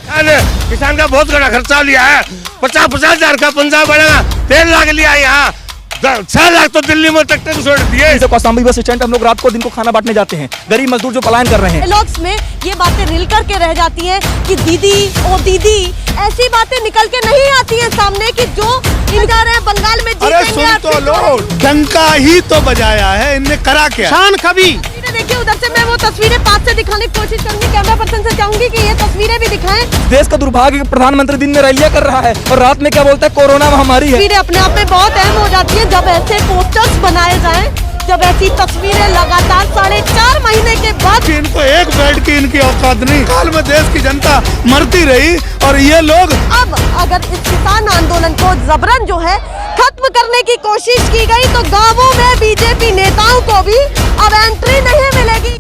किसान का बहुत बड़ा खर्चा लिया है, 50,000 का पंजाब बढ़ेगा, 13 लाख लिया यहाँ, 6 लाख तो दिल्ली में ट्रैक्टर छोड़ दिए। कौशाम्बी बस स्टैंड हम लोग रात को दिन को खाना बांटने जाते हैं, गरीब मजदूर जो पलायन कर रहे हैं। डायलॉग्स में ये बातें रिल करके रह जाती हैं कि दीदी ओ दीदी, ऐसी बातें निकल के नहीं आती हैं सामने कि जो इन जा रहे हैं बंगाल में जीतेंगे। अरे सुन तो लो, डंका ही तो बजाया है, इनने करा क्या? शान कभी देखिए उधर से मैं वो तस्वीरें पास से दिखाने की कोशिश करूंगी, कैमरा पर्सन से चाहूंगी कि ये तस्वीरें भी दिखाएं। देश का दुर्भाग्य प्रधानमंत्री दिन में रैलियां कर रहा है और रात में क्या बोलता है कोरोना महामारी है। तस्वीरें अपने आप में बहुत अहम हो जाती है जब ऐसे पोस्टर्स बनाए जाएं, जब ऐसी तस्वीरें लगातार 4.5 महीने के बाद। इनको एक बेड की इनकी औकात नहीं, काल में देश की जनता मरती रही और ये लोग। अब अगर इस किसान आंदोलन को जबरन जो है खत्म करने की कोशिश की गई तो गांवों में बीजेपी नेताओं को भी अब एंट्री नहीं मिलेगी।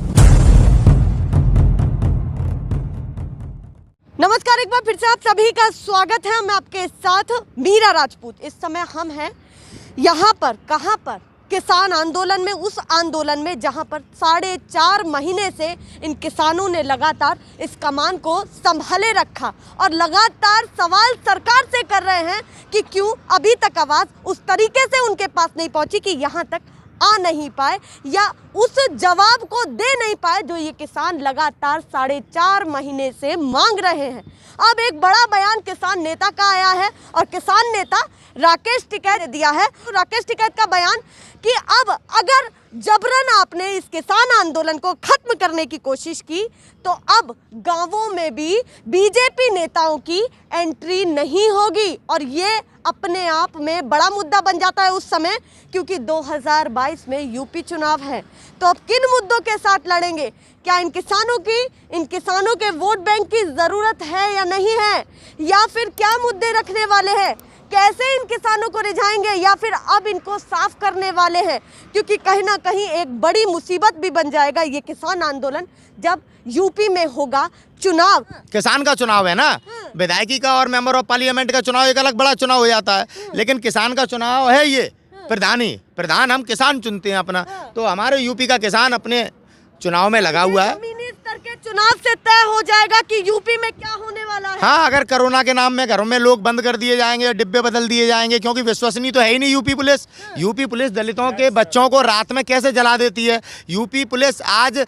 नमस्कार, एक बार फिर से आप सभी का स्वागत है। मैं आपके साथ मीरा राजपूत। इस समय हम हैं यहाँ पर, कहाँ पर? किसान आंदोलन में, उस आंदोलन में जहाँ पर 4.5 महीने से इन किसानों ने लगातार इस कमान को संभाले रखा और लगातार सवाल सरकार से कर रहे हैं कि क्यों अभी तक आवाज़ उस तरीके से उनके पास नहीं पहुंची कि यहाँ तक आ नहीं पाए या उस जवाब को दे नहीं पाए जो ये किसान लगातार 4.5 महीने से मांग रहे हैं। अब एक बड़ा बयान किसान नेता का आया है और किसान नेता राकेश टिकैत ने दिया है। राकेश टिकैत का बयान कि अब अगर जबरन आपने इस किसान आंदोलन को खत्म करने की कोशिश की तो अब गांवों में भी बीजेपी नेताओं की एंट्री नहीं होगी। और ये अपने आप में बड़ा मुद्दा बन जाता है उस समय, क्योंकि 2022 में यूपी चुनाव है। तो अब किन मुद्दों के साथ लड़ेंगे? क्या इन किसानों के वोट बैंक की ज़रूरत है या नहीं है, या फिर क्या मुद्दे रखने वाले हैं? कैसे इन किसानों को रिझाएंगे या फिर अब इनको साफ करने वाले हैं? क्योंकि कहीं ना कहीं एक बड़ी मुसीबत भी बन जाएगा ये किसान आंदोलन जब यूपी में होगा चुनाव। किसान का चुनाव है ना, विधायकी का और मेंबर ऑफ पार्लियामेंट का चुनाव एक अलग बड़ा चुनाव हो जाता है, लेकिन किसान का चुनाव है ये। प्रधान हम किसान चुनते हैं अपना, तो हमारे यूपी का किसान अपने चुनाव में लगा हुआ है। जमीनी स्तर के चुनाव से तय हो जाएगा कि यूपी में क्या होने वाला है। हाँ, अगर कोरोना के नाम में घरों में लोग बंद कर दिए जाएंगे, डिब्बे बदल दिए जाएंगे, क्योंकि विश्वसनीय तो है ही नहीं यूपी पुलिस। यूपी पुलिस दलितों के बच्चों को रात में कैसे जला देती है। यूपी पुलिस आज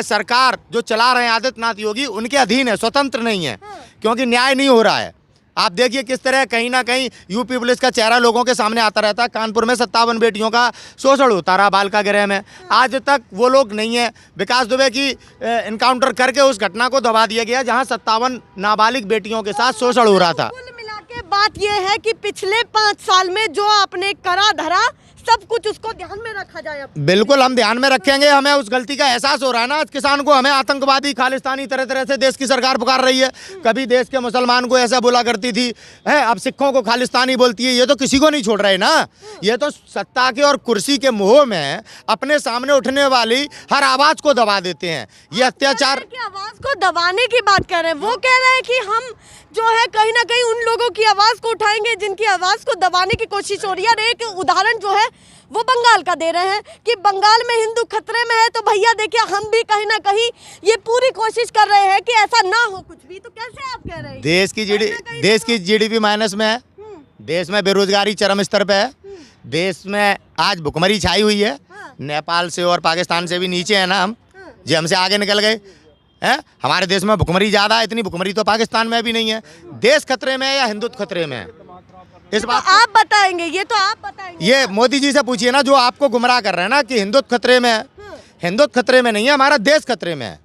सरकार जो चला रहे हैं आदित्यनाथ योगी, उनके अधीन है, स्वतंत्र नहीं है, क्योंकि न्याय नहीं हो रहा है। आप देखिए किस तरह कहीं ना कहीं यूपी पुलिस का चेहरा लोगों के सामने आता रहता है। कानपुर में 57 बेटियों का शोषण होता रहा बालिका गृह में, आज तक वो लोग नहीं है। विकास दुबे की इनकाउंटर करके उस घटना को दबा दिया गया जहां 57 नाबालिग बेटियों के साथ शोषण हो रहा था। कुल मिला के बात यह है कि पिछले 5 साल में जो आपने करा धरा सब कुछ उसको ध्यान में रखा जाए। बिल्कुल हम ध्यान में रखेंगे। हमें उस गलती का एहसास हो रहा है ना, आज किसान को हमें आतंकवादी खालिस्तानी तरह तरह से देश की सरकार पुकार रही है। कभी देश के मुसलमान को ऐसा बोला करती थी है, अब सिखों को खालिस्तानी बोलती है। ये तो किसी को नहीं छोड़ रहे ना, ये तो सत्ता के और कुर्सी के मोह में अपने सामने उठने वाली हर आवाज को दबा देते हैं। ये अत्याचार की आवाज को दबाने की बात कर रहे हैं। वो कह रहे हैं कि हम जो है कहीं ना कहीं उन लोगों की आवाज को उठाएंगे जिनकी आवाज को दबाने की कोशिश हो रही है। और एक उदाहरण जो है वो बंगाल का दे रहे हैं कि बंगाल में हिंदू खतरे में है, तो भैया देखिए हम भी कहीं ना कहीं ये पूरी कोशिश कर रहे हैं कि ऐसा ना हो कुछ भी। तो कैसे आप कह रहे हैं? देश की जीडीपी माइनस में है, देश में बेरोजगारी चरम स्तर पे है, देश में आज भुखमरी छाई हुई है। नेपाल से और पाकिस्तान से भी नीचे है ना हम, जो हमसे आगे निकल गए हैं। हमारे देश में भुखमरी ज़्यादा है, इतनी भुखमरी तो पाकिस्तान में भी नहीं है। देश खतरे में है या हिंदुत्व खतरे में है, इस बात तो आप बताएंगे? ये तो आप बताएंगे। ये मोदी जी से पूछिए ना, जो आपको गुमराह कर रहे हैं ना कि हिंदुत्व खतरे में है। हिंदुत्व खतरे में नहीं है, हमारा देश खतरे में है।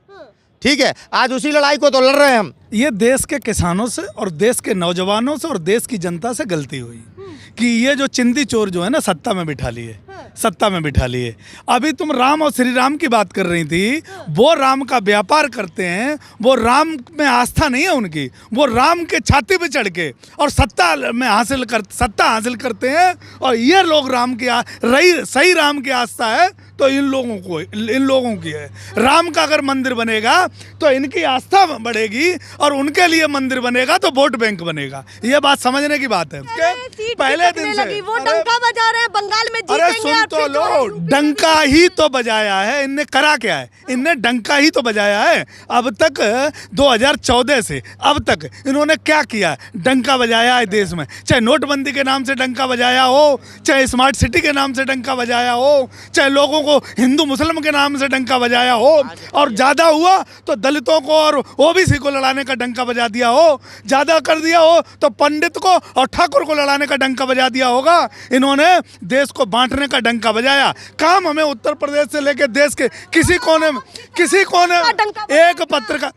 ठीक है, आज उसी लड़ाई को तो लड़ रहे हैं हम। ये देश के किसानों से और देश के नौजवानों से और देश की जनता से गलती हुई कि ये जो चिंदी चोर जो है ना सत्ता में बिठा लिए। अभी तुम राम और श्री राम की बात कर रही थी, वो राम का व्यापार करते हैं, वो राम में आस्था नहीं है उनकी, वो राम के छाती पे चढ़ के और सत्ता हासिल करते हैं। और ये लोग राम की सही राम की आस्था है तो इन लोगों की है। राम का अगर मंदिर बनेगा तो इनकी आस्था बढ़ेगी, और उनके लिए मंदिर बनेगा तो वोट बैंक बनेगा। ये बात समझने की बात है। पहले दिन से वो डंका बजा रहे हैं बंगाल में अरे जीतेंगे, सुन और तो फिर जो है लो, डंका ही तो बजाया है इनने। करा क्या है इनने? डंका ही तो बजाया है। अब तक 2014 से अब तक इन्होंने क्या किया? डंका बजाया है देश में, चाहे नोटबंदी के नाम से डंका बजाया हो, चाहे स्मार्ट सिटी के नाम से डंका बजाया हो, चाहे लोगों को हिंदू मुस्लिम के नाम से डंका बजाया हो, और ज़्यादा हुआ तो दलितों को और ओबीसी को लड़ाने का डंका बजा दिया हो, ज़्यादा कर दिया हो तो पंडित को और ठाकुर को लड़ाने का डंका बजा दिया होगा। इन्होंने देश को बांटने का डंका बजाया। काम हमें उत्तर प्रदेश से लेकर देश के किसी कोने में एक पत्रकार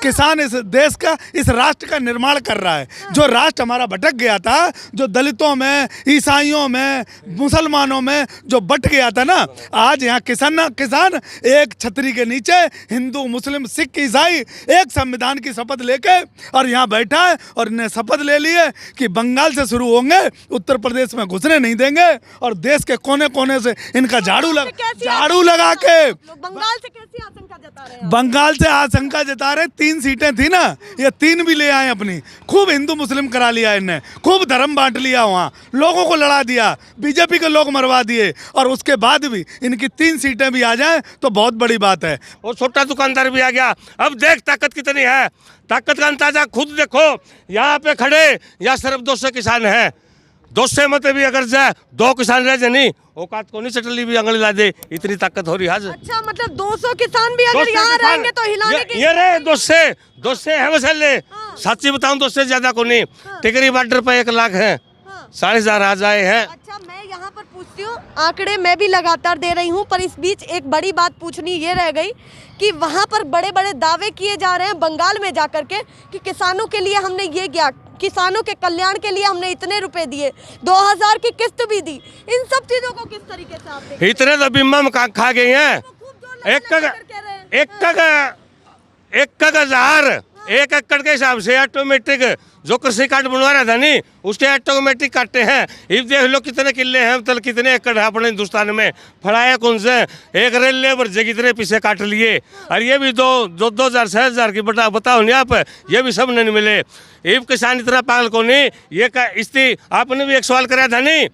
किसान इस देश का, इस राष्ट्र का निर्माण कर रहा है। जो राष्ट्र हमारा भटक गया था, जो दलितों में, ईसाइयों में, मुसलमानों में जो बट गया था ना, आज यहाँ किसान एक छतरी के नीचे हिंदू मुस्लिम सिख ईसाई एक संविधान की शपथ लेके और यहाँ बैठा है, और इन्हें शपथ ले ली है कि बंगाल से शुरू होंगे, उत्तर प्रदेश में घुसने नहीं देंगे, और देश के कोने कोने से इनका झाड़ू लगा के बंगाल से कैसी आशंका जता रहे हैं? बंगाल से आशंका जता रहे। 3 सीटें थी ना, ये 3 भी ले आए अपनी। खूब हिंदू मुस्लिम करा लिया इनने, खूब धर्म बांट लिया, वहाँ लोगों को लड़ा दिया, बीजेपी के लोग मरवा दिए, और उसके बाद भी इनकी 3 सीटें भी आ जाएं तो बहुत बड़ी बात है। और छोटा दुकानदार भी आ गया। अब देख ताकत कितनी है, ताकत का अंदाजा खुद देखो। यहाँ पे खड़े यहाँ सिर्फ 200 किसान हैं। 200 मत भी अगर जाए 2 किसान रह जाए नहीं, औकात को नहीं चटली भी अंगली ला दे, इतनी ताकत हो रही है। अच्छा, मतलब 200 किसान भी अगर यहाँ रहेंगे तो हिलाने की ये रहे 200 है मसले। सच्ची बताऊं 200 ज्यादा को नहीं। टिकरी बॉर्डर पे 1 लाख है, 4,500 आ जाए हैं। अच्छा, मैं यहाँ पर पूछती हूँ, आंकड़े मैं भी लगातार दे रही हूँ, पर इस बीच एक बड़ी बात पूछनी ये रह गई कि वहाँ पर बड़े बड़े दावे किए जा रहे हैं बंगाल में जाकर के कि किसानों के लिए हमने ये किया, किसानों के कल्याण के लिए हमने इतने रुपए दिए, 2000 की किस्त भी दी। इन सब चीजों को किस तरीके से आप देखते हैं? इतने तो बिम्बा में खा गए हैं। एक एकड़ के हिसाब से ऑटोमेटिक जो कृषि कार्ड बनवा रहा था नहीं, उसके ऑटोमेटिक काटते हैं। ये देख लो कितने किले हैं, मतलब कितने एकड़ है अपने हिंदुस्तान में। फड़ाया कौन से? एक रेल लेबर जे कितने पीछे काट लिए, और ये भी 2,000 6,000 की बताओ नहीं आप, ये भी सब नहीं मिले। ये किसान इतना पागल को नहीं। ये का इस्ती आपने भी एक सवाल कराया था नहीं,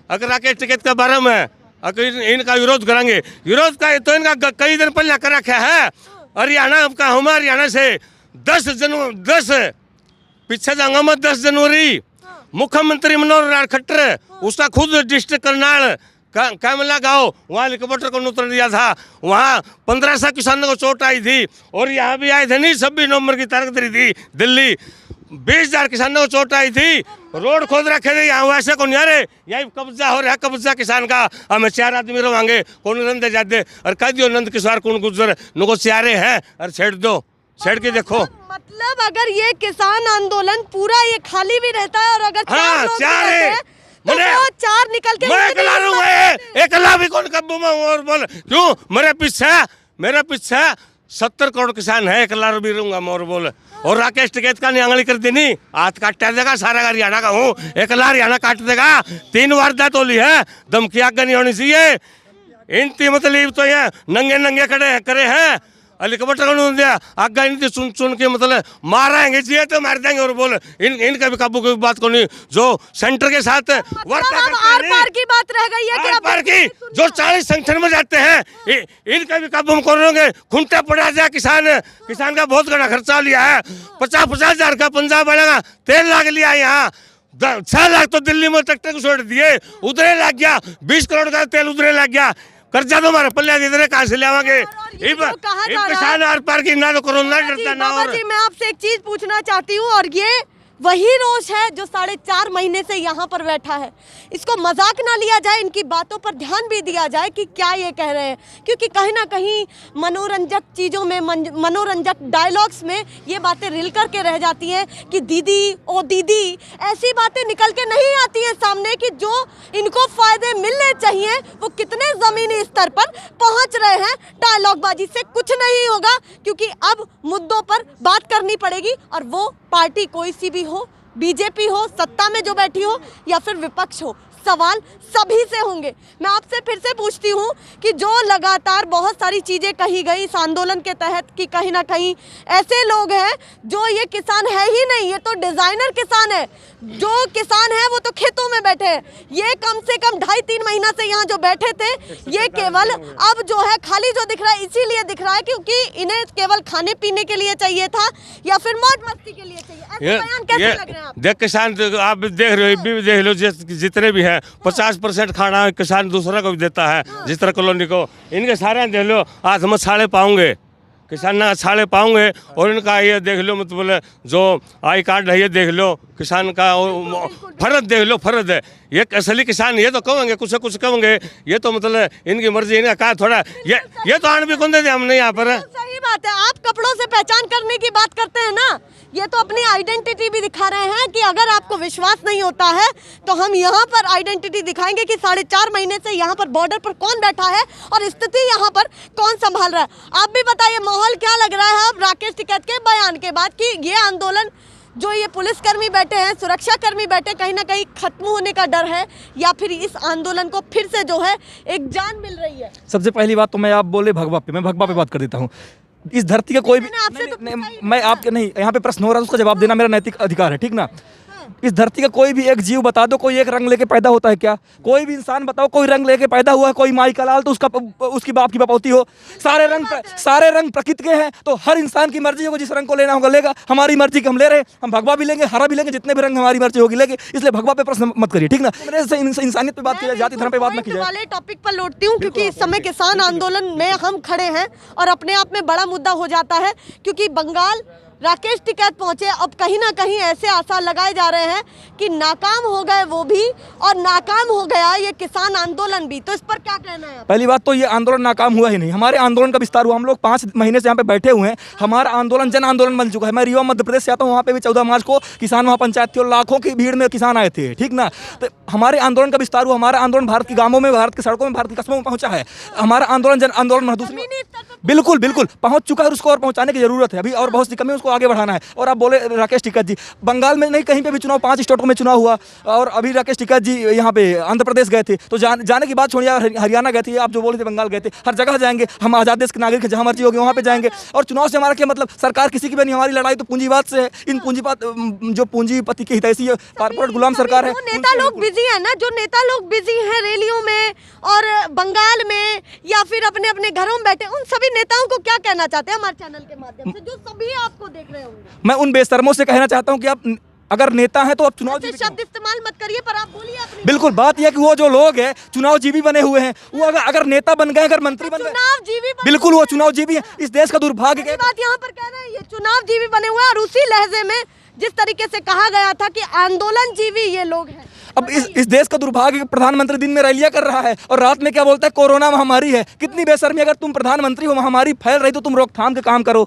अगर राकेश टिकैत का बारे में अगर इनका विरोध करेंगे, विरोध का तो इनका कई दिन पहले कर रखा है। हरियाणा का हमारे हरियाणा से 10 पीछे जाऊंगा मैं 10 जनवरी मुख्यमंत्री मनोहर लाल खट्टर, उसका खुद डिस्ट्रिक्ट करनाल कैमला गाँव, वहाँ हेलीकॉप्टर को उतर दिया था। वहाँ 1500 किसानों को चोट आई थी, और यहाँ भी आए थे नहीं, 26 नवंबर की तारीख दी थी दिल्ली, 20,000 किसानों को चोट आई थी। रोड खोद रखे थे यहाँ, वैसे को नहीं आ रहे, यही कब्जा हो रहा है, कब्जा किसान का। हमें 4 आदमी रवांगे, कौन नंद जाते और कह दियो नंद किसार कौन गुजर नुको 4 हैं, और छेड़ दो, छेड़ के देखो। मतलब अगर ये किसान आंदोलन पूरा ये खाली भी रहता है, और अगर 4 लोग भी रहते हैं, तो वो 4 निकल के मैं अकेला रहूंगा, अकेला भी कौन कब्बू में और बोल क्यों? मेरे पीछे 70 करोड़ किसान है, अकेला भी रहूंगा मैं और बोल। और राकेश टिकैत का नियांगली कर देनी, हाथ काट देगा सारा हरियाणा का हूँ, अकेला हरियाणा काट देगा। 3 वारदात होली है, धमकी आगे नहीं होनी चाहिए। इन मतलब तो ये नंगे करे हैं, हेलीकॉप्टर को दिया आगे नहीं चुन के मतलब मारेंगे जी तो मार देंगे, और बोल इनका भी काबू की बात को नहीं। जो सेंटर के साथ वार्ता करते हैं, की बात रह गई है कि आर पार की जो 40 संगठन में जाते हैं, इनका भी काबू करोगे। खुंटा पड़ा जाए किसान का बहुत बड़ा खर्चा लिया है। 50,000 का पंजाब बढ़ेगा, 13 लाख लिया यहाँ, 6 लाख तो दिल्ली में ट्रैक्टर को छोड़ दिए, उधरे लग गया। 20 करोड़ का तेल उधरे लग गया। कर्जा तो हमारे पल्ले इधर कहाँ से लावांगे? किसान आर पार की ना तो कोरोना डरता ना। और मैं आपसे एक चीज पूछना चाहती हूँ, और ये वही रोष है जो 4.5 महीने से यहाँ पर बैठा है। इसको मजाक ना लिया जाए, इनकी बातों पर ध्यान भी दिया जाए कि क्या ये कह रहे हैं, क्योंकि कहीं ना कहीं मनोरंजक चीज़ों में, मनोरंजक डायलॉग्स में ये बातें रिल करके रह जाती हैं कि दीदी ओ दीदी, ऐसी बातें निकल के नहीं आती हैं सामने कि जो इनको फ़ायदे मिलने चाहिए वो कितने ज़मीनी स्तर पर पहुँच रहे हैं। डायलॉगबाजी से कुछ नहीं होगा, क्योंकि अब मुद्दों पर बात करनी पड़ेगी, और वो पार्टी कोई सी भी हो, बीजेपी हो, सत्ता में जो बैठी हो, या फिर विपक्ष हो, सवाल सभी से होंगे। मैं आपसे फिर से पूछती हूँ कि जो लगातार बहुत सारी चीज़ें कही गई इस आंदोलन के तहत कि कहीं ना कहीं ऐसे लोग हैं जो ये किसान है ही नहीं, ये तो डिज़ाइनर किसान है, जो किसान है वो तो खेतों में बैठे हैं। ये कम से कम 2.5-3 महीना से यहाँ जो बैठे थे, ये केवल अब जो है खाली जो दिख रहा है इसीलिए दिख रहा है क्योंकि इन्हें केवल खाने पीने के लिए चाहिए था या फिर मौज मस्ती के लिए चाहिए। ऐसे बयान कैसे लग रहे हैं आप? देख किसान, आप देख रहे हो, भी देख लो, जितने भी हैं 50% खाना किसान दूसरा को भी देता है, जिस तरह कॉलोनी को। इनके सारे देख लो आज हम छाड़े पाऊंगे, किसान ना छाड़े पाऊंगे। और इनका ये देख लो, मतलब जो आई कार्ड है ये देख लो, किसान का फर्ज देख लो, फर्ज है। ये असली किसान ये तो कहेंगे, कुछ कहेंगे, ये तो मतलब इनकी मर्जी, इनका कहा थोड़ा ये तो आन भी कौन देते हमने यहाँ पर। सही बात है, आप कपड़ों से पहचान करने की बात करते हैं ना, ये तो अपनी आइडेंटिटी भी दिखा रहे हैं कि अगर आपको विश्वास नहीं होता है तो हम यहाँ पर आइडेंटिटी दिखाएंगे कि 4.5 महीने से यहाँ पर बॉर्डर पर कौन बैठा है और स्थिति यहाँ पर कौन संभाल रहा है। आप भी बताइए माहौल क्या लग रहा है अब राकेश टिकैत के बयान के बाद कि ये आंदोलन जो ये पुलिसकर्मी बैठे हैं, सुरक्षा कर्मी बैठे, कहीं ना कहीं खत्म होने का डर है या फिर इस आंदोलन को फिर से जो है एक जान मिल रही है? सबसे पहली बात तो मैं आप बोले भगवा पे, मैं भगवा पे बात कर देता हूँ। इस धरती का कोई भी मैं आपके नहीं, यहाँ पे प्रश्न हो रहा है उसका जवाब देना मेरा नैतिक अधिकार है, ठीक ना। इस धरती का कोई भी एक जीव बता दो, कोई एक रंग लेके पैदा होता है क्या? कोई भी इंसान बताओ कोई रंग लेके पैदा हुआ है? कोई माई का लाल तो उसकी बाप की बपौती हो। सारे रंग प्रकृति के हैं, तो हर इंसान की मर्जी होगी, जिस रंग को लेना होगा लेगा। हमारी मर्जी की हम ले रहे हैं, हम भगवा भी लेंगे, हरा भी लेंगे, जितने भी रंग हमारी मर्जी होगी लेंगे। इसलिए भगवा पे प्रश्न मत करिए, ठीक ना। इंसानियत पे बात की जाए, जाति धर्म पे बात मत की जाए। वाले टॉपिक पर लौटती हूँ क्योंकि इस समय किसान आंदोलन में हम खड़े हैं और अपने आप में बड़ा मुद्दा हो जाता है क्योंकि बंगाल राकेश टिकैत पहुंचे। अब कहीं ना कहीं ऐसे आसार लगाए जा रहे हैं कि नाकाम हो गए वो भी और नाकाम हो गया ये किसान आंदोलन भी। तो इस पर क्या कहना है? पहली बात तो ये आंदोलन नाकाम हुआ ही नहीं, हमारे आंदोलन का विस्तार हुआ। हम लोग 5 महीने से यहाँ पे बैठे हुए हैं, हमारा आंदोलन जन आंदोलन बन चुका है। मैं रीवा मध्य प्रदेश से आता हूँ, वहाँ पे भी 14 मार्च को किसान वहाँ पंचायत थी और लाखों की भीड़ में किसान आए थे, ठीक ना। तो हमारे आंदोलन का विस्तार हुआ, हमारा आंदोलन भारत के गाँवों में, भारत की सड़कों में, भारत के कस्बों में पहुँचा है। हमारा आंदोलन जन आंदोलन बिल्कुल पहुँच चुका है, उसको और पहुँचाने की जरूरत है। अभी और बहुत सी कमी है, उसको आगे बढ़ाना है। और आप बोले राकेश टिकैत जी, बंगाल में नहीं कहीं पे भी चुनाव, 5 स्टेटों में चुनाव हुआ। और अभी राकेश टिकैत जी यहाँ पे आंध्र प्रदेश गए थे, तो जाने की बात छोड़िए, हरियाणा गए थे, आप जो बोले थे बंगाल गए थे, हर जगह जाएंगे। हम आजाद देश के नागरिक हैं, जहाँ मर्जी होगी वहाँ पे जाएंगे। और चुनाव से हमारा क्या मतलब? सरकार किसी की भी नहीं, हमारी लड़ाई तो पूंजीवाद से है। इन जो पूंजीपति की हितैषी कारपोरेट गुलाम सरकार है। नेता लोग बिजी है ना, जो नेता लोग बिजी हैं रैलियों में और बंगाल में या फिर अपने अपने घरों में बैठे, उन सभी नेताओं को क्या कहना चाहते हैं हमारे चैनल के माध्यम से, जो सभी आपको देख रहे होंगे? मैं उन बेशर्मों से कहना चाहता हूं कि आप अगर नेता हैं तो आप चुनाव शब्द इस्तेमाल मत करिए, पर आप बोलिए अपनी। बिल्कुल, बात यह कि वो जो लोग हैं चुनाव जीवी बने हुए हैं, वो अगर नेता बन गए, अगर मंत्री बन गए, चुनाव जीवी बिल्कुल वो चुनाव जीवी है। इस देश का दुर्भाग्य है, बात यहाँ पर कह रहे हैं, ये चुनाव जीवी बने हुए हैं। और उसी लहजे में जिस तरीके से कहा गया था कि आंदोलन जीवी ये लोग हैं। अब इस देश का दुर्भाग्य, प्रधानमंत्री दिन में रैलियां कर रहा है और रात में क्या बोलता है, कोरोना महामारी है। कितनी बेशर्मी! अगर तुम प्रधानमंत्री हो, महामारी फैल रही तो तुम रोकथाम के काम करो।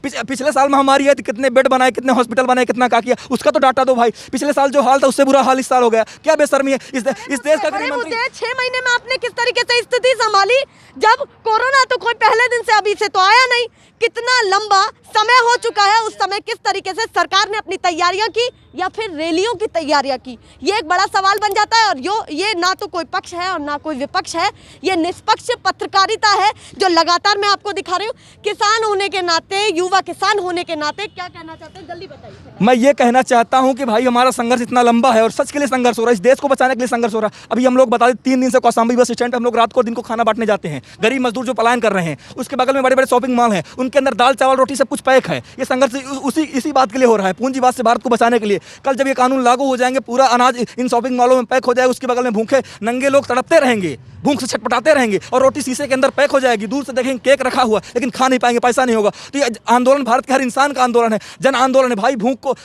पिछले साल महामारी है तो कितने बेड बनाए, कितने हॉस्पिटल बनाए, कितना क्या किया, उसका तो डाटा दो भाई। पिछले साल जो हाल था उससे बुरा हाल इस साल हो गया। क्या बेशर्मी है इस देश का गृह मंत्री। 6 महीने में आपने किस तरीके से स्थिति संभाली, जब कोरोना तो कोई पहले दिन से अभी से तो आया नहीं। कितना लंबा समय हो चुका है, उस समय किस तरीके से सरकार ने अपनी तैयारियां की या फिर रैलियों की तैयारियां की, ये एक बड़ा सवाल बन जाता है। और ये ना तो कोई पक्ष है और ना कोई विपक्ष है, ये निष्पक्ष पत्रकारिता है जो लगातार मैं आपको दिखा रही हूँ। किसान होने के नाते, युवा किसान होने के नाते क्या कहना चाहते हैं, जल्दी बताइए। मैं ये कहना चाहता हूँ कि भाई हमारा संघर्ष इतना लंबा है और सच के लिए संघर्ष हो रहा है, इस देश को बचाने के लिए संघर्ष हो रहा है। अभी हम लोग बता दें, 3 दिन से कौशाम्बी बस स्टैंड पर हम लोग रात को दिन को खाना बांटने जाते हैं। गरीब मजदूर जो पलायन कर रहे हैं, उसके बगल में बड़े बड़े शॉपिंग मॉल हैं, उनके अंदर दाल चावल रोटी सब कुछ पैक है। ये संघर्ष इसी बात के लिए हो रहा है, पूंजीवाद से भारत को बचाने के लिए। कल जब ये कानून लागू हो जाएंगे, पूरा अनाज इन शॉपिंग मॉलों में पैक हो जाएगा, उसके बगल में भूखे नंगे लोग तड़पते रहेंगे, भूख से छटपटाते रहेंगे और रोटी शीशे के अंदर पैक हो जाएगी। दूर से देखेंगे केक रखा हुआ, लेकिन खा नहीं पाएंगे, पैसा नहीं होगा। तो ये आंदोलन भारत के हर इंसान का आंदोलन है, जन आंदोलन है भाई।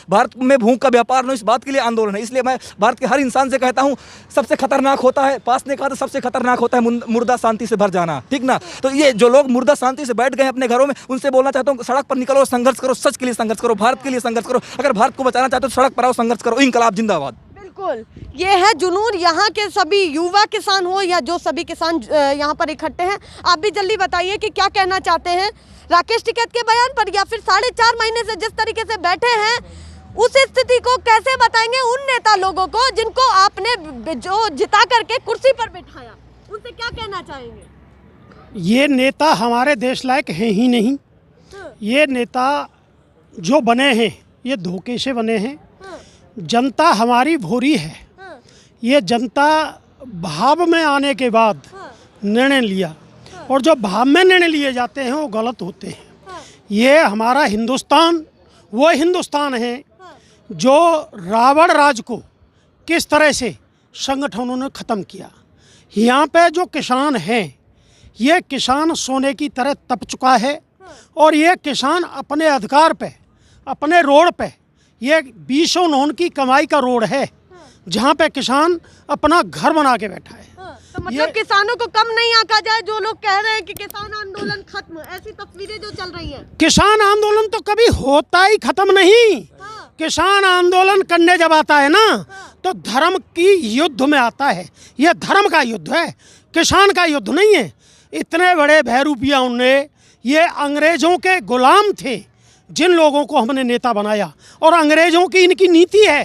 भारत में भूख का व्यापार नहीं, इस बात के लिए आंदोलन है। इसलिए मैं भारत के हर इंसान से कहता हूँ, सबसे खतरनाक होता है, पास ने कहा था सबसे खतरनाक होता है मुर्दा शांति से भर जाना, ठीक ना। तो ये जो लोग मुर्दा शांति से बैठ गए अपने घरों में, उनसे बोलना चाहता हूँ, सड़क पर निकलो, संघर्ष करो, सच के लिए संघर्ष करो, भारत के लिए संघर्ष करो। अगर भारत को बचाना चाहते हो सड़क पर आओ, संघर्ष करो। इंकलाब जिंदाबाद। बिल्कुल, ये है जुनून यहाँ के सभी युवा किसान हो या जो सभी किसान यहाँ पर इकट्ठे हैं। आप भी जल्दी बताइए कि क्या कहना चाहते हैं राकेश टिकैत के बयान पर, या फिर 4.5 महीने से जिस तरीके से बैठे हैं उस स्थिति को कैसे बताएंगे उन नेता लोगों को जिनको आपने जो जिता करके कुर्सी पर बिठाया? उनसे क्या कहना चाहेंगे? ये नेता हमारे देश लायक हैं ही नहीं। ये नेता जो बने हैं ये धोखे से बने हैं। जनता हमारी भोरी है। ये जनता भाव में आने के बाद निर्णय लिया, और जो भाव में निर्णय लिए जाते हैं वो गलत होते हैं। ये हमारा हिंदुस्तान वो हिंदुस्तान है जो रावण राज को किस तरह से संगठनों ने ख़त्म किया। यहाँ पे जो किसान हैं ये किसान सोने की तरह तप चुका है, और ये किसान अपने अधिकार पे, अपने रोड पे, ये 20 नौन की कमाई का रोड है जहाँ पे किसान अपना घर बना के बैठा है। तो मतलब किसानों को कम नहीं आंका जाए। जो लोग कह रहे हैं कि किसान आंदोलन खत्म, ऐसी तस्वीरें जो चल रही हैं। किसान आंदोलन तो कभी होता ही खत्म नहीं। किसान आंदोलन करने जब आता है ना तो धर्म की युद्ध में आता है। यह धर्म का युद्ध है, किसान का युद्ध नहीं है। इतने बड़े भैरूपिया उनने, ये अंग्रेजों के गुलाम थे जिन लोगों को हमने नेता बनाया, और अंग्रेजों की इनकी नीति है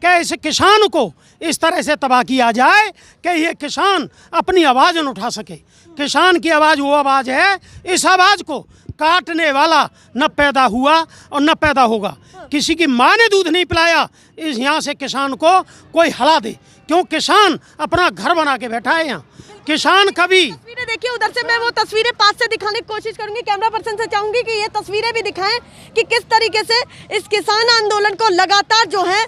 कि इस किसान को इस तरह से तबाह किया जाए कि ये किसान अपनी आवाज़ न उठा सके। किसान की आवाज़ वो आवाज़ है, इस आवाज़ को काटने वाला न पैदा हुआ और न पैदा होगा। किसी की माँ ने दूध नहीं पिलाया इस यहाँ से किसान को कोई हला दे, क्यों? किसान अपना घर बना के बैठा है यहाँ। किसान कभी तस्वीरें देखिए उधर से, मैं वो तस्वीरें पास से दिखाने की कोशिश करूंगी। कैमरा पर्सन से चाहूंगी कि ये तस्वीरें भी दिखाएं कि किस तरीके से इस किसान आंदोलन को लगातार जो है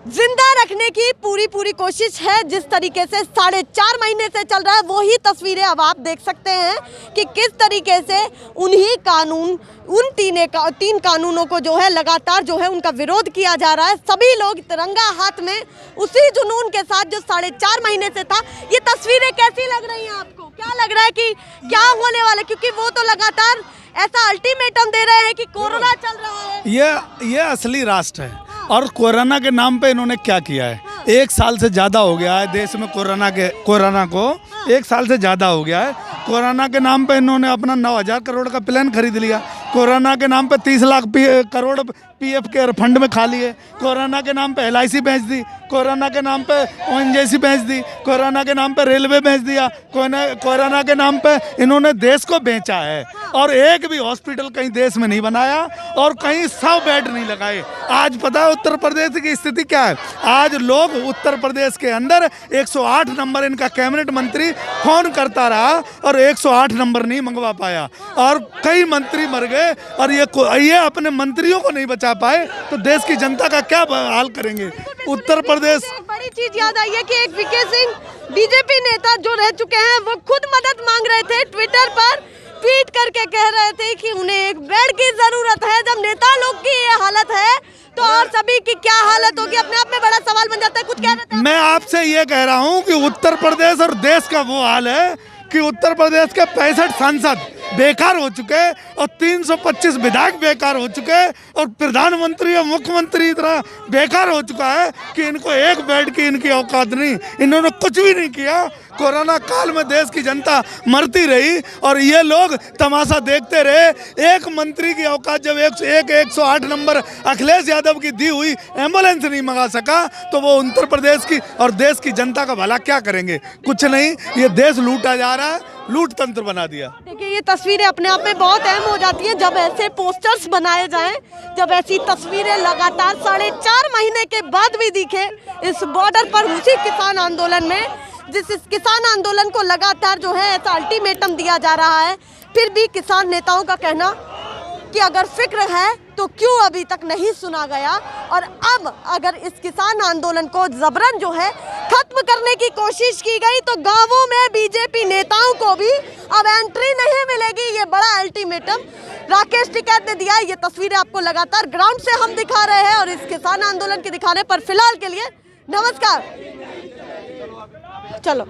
जिंदा रखने की पूरी कोशिश है। जिस तरीके से 4.5 महीने से चल रहा है वही तस्वीरें अब आप देख सकते हैं कि किस तरीके से उन्हीं कानून, उन 3 कानूनों को जो है लगातार जो है उनका विरोध किया जा रहा है। सभी लोग तिरंगा हाथ में उसी जुनून के साथ जो 4.5 महीने से था। ये तस्वीरें कैसी लग रही हैं आपको? क्या लग रहा है कि क्या होने वाला? क्योंकि वो तो लगातार ऐसा अल्टीमेटम दे रहे हैं कि कोरोना चल रहा है। ये असली राष्ट्र है, और कोरोना के नाम पे इन्होंने क्या किया है? 1 साल से ज़्यादा हो गया है देश में कोरोना को 1 साल से ज़्यादा हो गया है। कोरोना के नाम पे इन्होंने अपना 9,000 करोड़ का प्लान खरीद लिया। कोरोना के नाम पे 30 लाख करोड़ पीएफ के फंड में खा लिए। कोरोना के नाम पे LIC बेच दी, कोरोना के नाम पे ONGC बेच दी, कोरोना के नाम पे रेलवे बेच दिया, कोरोना के नाम पे इन्होंने देश को बेचा है। और एक भी हॉस्पिटल कहीं देश में नहीं बनाया, और कहीं 100 बेड नहीं लगाए। आज पता है उत्तर प्रदेश की स्थिति क्या है? आज लोग उत्तर प्रदेश के अंदर 108 नंबर, इनका कैबिनेट मंत्री फोन करता रहा और 108 नंबर नहीं मंगवा पाया, और कई मंत्री मर गए। और ये अपने मंत्रियों को नहीं बचा पाए तो देश की जनता का क्या हाल करेंगे? उत्तर प्रदेश। एक बड़ी चीज याद आई है कि एक वीके सिंह बीजेपी नेता जो रह चुके हैं वो खुद मदद मांग रहे थे, ट्विटर पर ट्वीट करके कह रहे थे कि उन्हें एक बेड की जरूरत है। जब नेता लोग की ये हालत है तो और सभी की क्या हालत होगी? अपने आप में बड़ा सवाल बन जाता है। कुछ कह रहे थे? मैं आपसे ये कह रहा हूँ कि उत्तर प्रदेश और देश का वो हाल है कि उत्तर प्रदेश के 65 सांसद बेकार हो चुके और 325 विधायक बेकार हो चुके, और प्रधानमंत्री और मुख्यमंत्री इतना बेकार हो चुका है कि इनको एक बेड की इनकी औकात नहीं। इन्होंने कुछ भी नहीं किया। कोरोना काल में देश की जनता मरती रही और ये लोग तमाशा देखते रहे। एक मंत्री की औकात जब 108 नंबर अखिलेश यादव की दी हुई एम्बुलेंस नहीं मंगा सका तो वो उत्तर प्रदेश की और देश की जनता का भला क्या करेंगे? कुछ नहीं। ये देश लूटा जा रहा है, लूट तंत्र बना दिया। देखिए ये तस्वीरें अपने आप में बहुत अहम हो जाती हैं जब ऐसे पोस्टर्स बनाए जाएं, जब ऐसी तस्वीरें लगातार 4.5 महीने के बाद भी दिखे इस बॉर्डर पर उसी किसान आंदोलन में, जिस इस किसान आंदोलन को लगातार जो है ऐसा अल्टीमेटम दिया जा रहा है। फिर भी किसान नेताओं का कहना कि अगर फिक्र है तो क्यों अभी तक नहीं सुना गया, और अब अगर इस किसान आंदोलन को जबरन जो है खत्म करने की कोशिश की गई तो गांवों में बीजेपी नेताओं को भी अब एंट्री नहीं मिलेगी। ये बड़ा अल्टीमेटम राकेश टिकैत ने दिया। ये तस्वीरें आपको लगातार ग्राउंड से हम दिखा रहे हैं, और इस किसान आंदोलन के दिखाने पर फिलहाल के लिए नमस्कार। चलो।